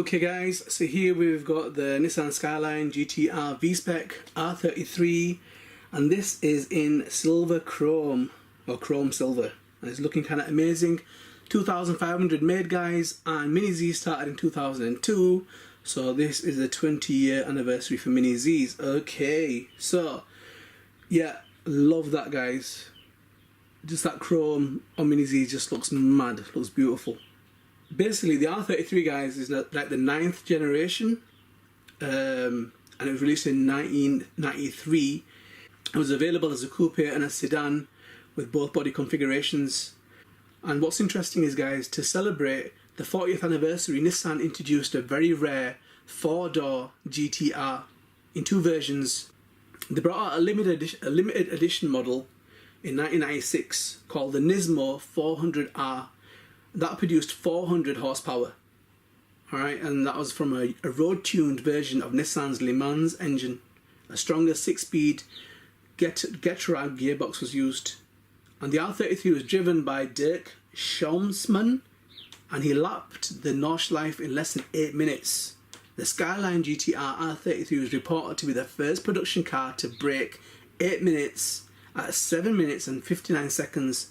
Okay guys, so here we've got the Nissan Skyline GT-R V-Spec R33, and this is in silver chrome, or chrome silver, and it's looking kind of amazing. 2,500 made guys, and Mini Z started in 2002, so this is a 20-year anniversary for Mini Zs. Okay, so yeah, love that guys. Just that chrome on Mini Z just looks mad, looks beautiful. Basically, the R33 guys is like the 9th generation, and it was released in 1993. It was available as a coupe and a sedan with both body configurations. And what's interesting is, guys, to celebrate the 40th anniversary, Nissan introduced a very rare 4-door GT-R in 2 versions. They brought out a limited edition model in 1996 called the Nismo 400R. That produced 400 horsepower, alright, and that was from a road-tuned version of Nissan's Le Mans engine. A stronger 6-speed Getrag gearbox was used, and the R33 was driven by Dirk Schaumsmann, and he lapped the Nordschleife in less than 8 minutes. The Skyline GT-R R33 was reported to be the first production car to break 8 minutes at 7 minutes and 59 seconds.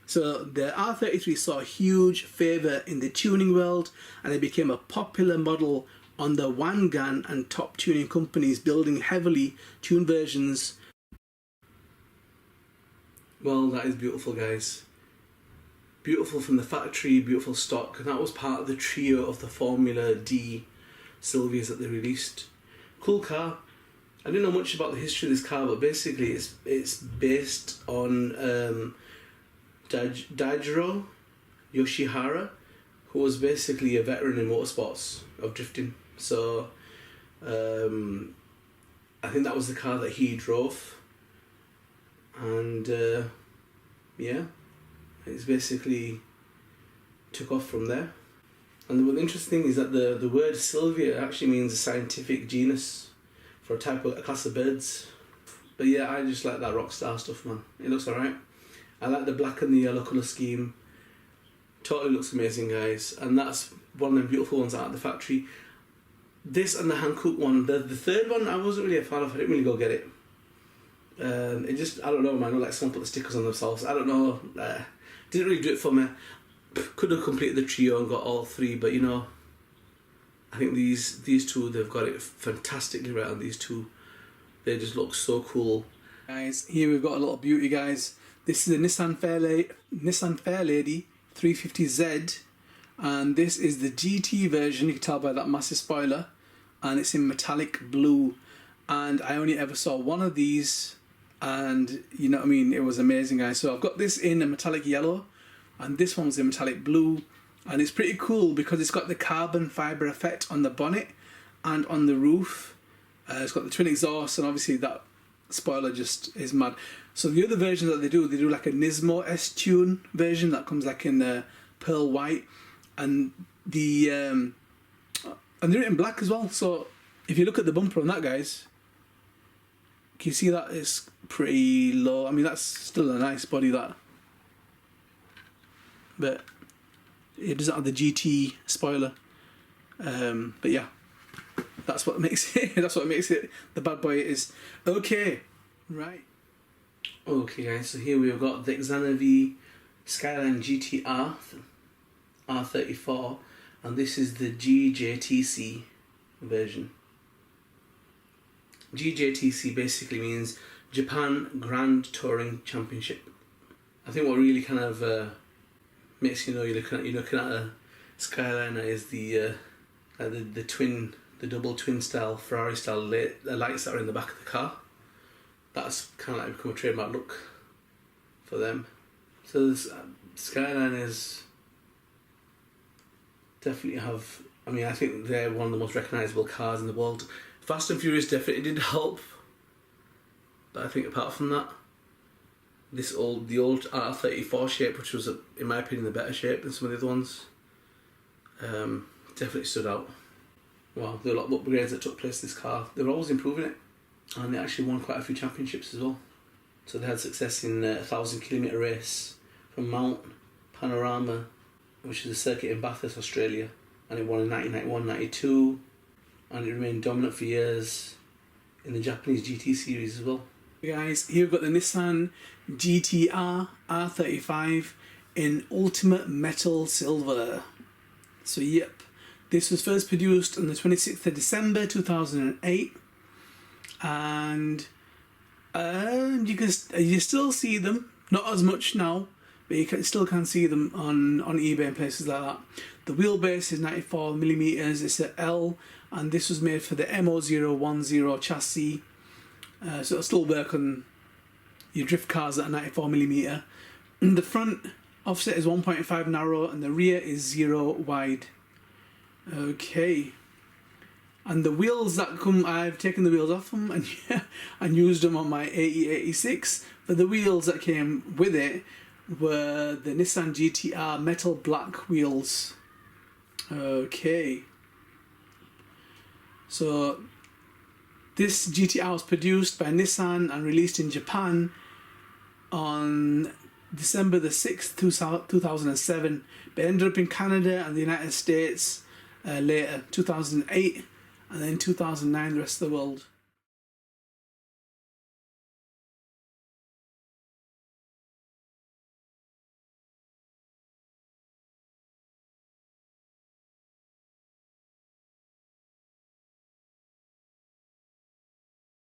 So the R33 saw a huge favour in the tuning world, and it became a popular model on the Wangan and top tuning companies building heavily tuned versions. Well, that is beautiful guys. Beautiful from the factory, beautiful stock, and that was part of the trio of the Formula D Silvias that they released. Cool car. I didn't know much about the history of this car, but basically it's based on Daijiro Yoshihara, who was basically a veteran in motorsports of drifting. So I think that was the car that he drove, and yeah, it's basically took off from there. And what's interesting is that the word Silvia actually means a scientific genus for a class of birds. But yeah, I just like that rock star stuff, man. It looks alright. I like the black and the yellow colour scheme. Totally looks amazing, guys. And that's one of them beautiful ones out of the factory. This and the Hankook one. The third one I wasn't really a fan of. I didn't really go get it. It just, I don't know, man. I like someone put the stickers on themselves. I don't know. Didn't really do it for me. Could have completed the trio and got all 3, but you know, I think these two, they've got it fantastically right on these two. They just look so cool. Guys, here we've got a little beauty, guys. This is the Nissan Fairlady 350Z, and this is the GT version. You can tell by that massive spoiler, and it's in metallic blue. And I only ever saw one of these, and you know what I mean, it was amazing, guys. So I've got this in a metallic yellow, and this one's in metallic blue, and it's pretty cool because it's got the carbon fibre effect on the bonnet and on the roof. It's got the twin exhaust, and obviously that spoiler just is mad. So the other versions that they do like a Nismo S-Tune version that comes like in pearl white, and they're in black as well. So if you look at the bumper on that, guys, can you see that it's pretty low? I mean, that's still a nice body, that, but it doesn't have the GT spoiler. But yeah, that's what makes it. That's what makes it the bad boy it is. Okay, right. Okay, guys. So here we've got the Xanavi Skyline GT-R R34, and this is the GJTC version. GJTC basically means Japan Grand Touring Championship. I think what really kind of makes you know you're looking at a Skyliner is the double twin style Ferrari style lights that are in the back of the car. That's kind of like become a trademark look for them. So this Skyline is definitely have. I mean, I think they're one of the most recognisable cars in the world. Fast and Furious definitely did help, but I think apart from that, the old R34 shape, which was in my opinion the better shape than some of the other ones, definitely stood out. Wow, there were a lot of upgrades that took place in this car. They were always improving it, and they actually won quite a few championships as well. So they had success in a 1,000-kilometre race from Mount Panorama, which is a circuit in Bathurst, Australia. and it won in 1991, 92, and it remained dominant for years in the Japanese GT series as well. Hey guys, here we've got the Nissan GT-R R35 in Ultimate Metal Silver. So yep, this was first produced on the 26th of December 2008, and you still see them, not as much now, but you still can see them on eBay and places like that. The wheelbase is 94mm, it's an L, and this was made for the MO010 chassis, so it'll still work on your drift cars that are 94mm. The front offset is 1.5 narrow and the rear is 0 wide. Okay. And the wheels that come, I've taken the wheels off them and used them on my AE86, but the wheels that came with it were the Nissan GT-R metal black wheels. Okay. So this GT-R was produced by Nissan and released in Japan on December the 6th, 2007, but ended up in Canada and the United States later, 2008, and then 2009 the rest of the world.